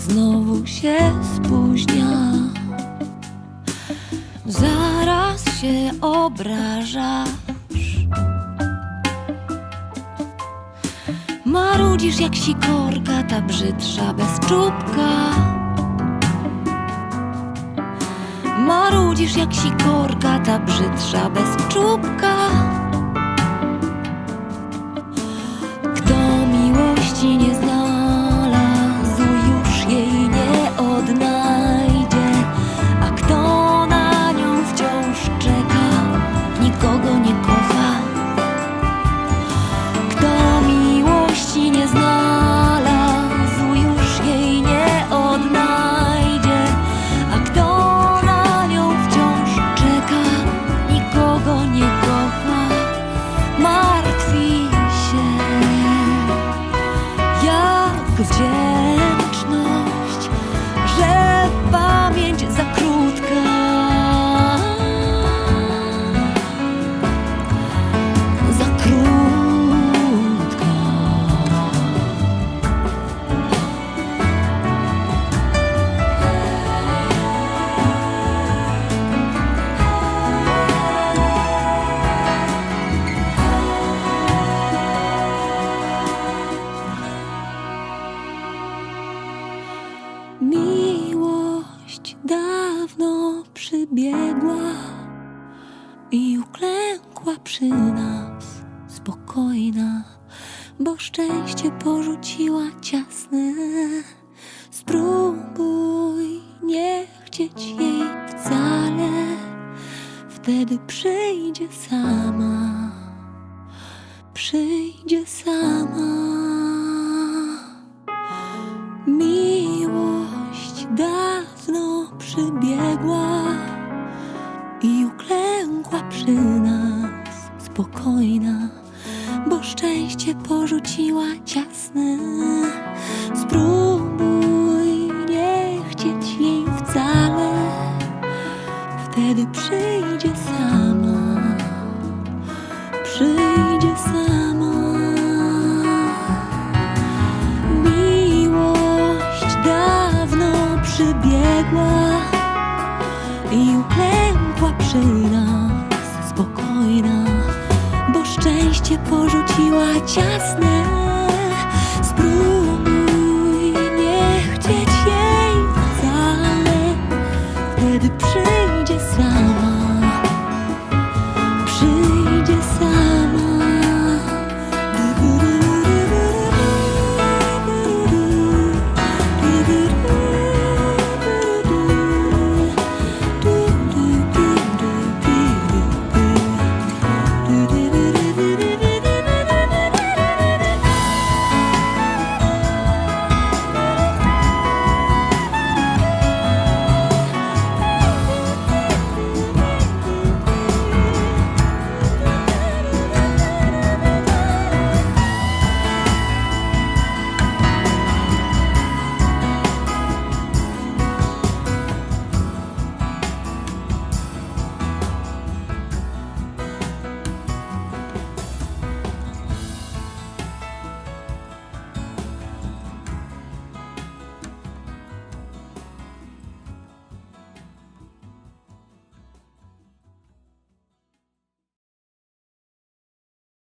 znowu się spóźnia. Zaraz się obrażasz, marudzisz jak sikorka, ta brzydsza bez czubka. Marudzisz jak sikorka, ta brzydsza bez czubka. Kto miłości nie znalazł, już jej nie odnajdzie, a kto na nią wciąż czeka, nikogo nie kocha. Kto miłości nie znalazł, już jej nie odnajdzie, a kto na nią wciąż czeka, nikogo nie kocha. Martwi się jak wdzięczność, że pamięć za krótka. Za krótka. Miłość dawno przybiegła i uklękła przy nas, spokojna, bo szczęście porzuciła ciasne. Spróbuj nie chcieć jej wcale, wtedy przyjdzie sama, przyjdzie sama. Miłość dawno przybiegła i uklękła przy nas, spokojna, bo szczęście porzuciła ciasne. Spróbuj nie chcieć jej wcale, wtedy przyjdzie sama, przyjdzie sama. Przybiegła i uklękła przy nas, spokojna, bo szczęście porzuciła ciasne.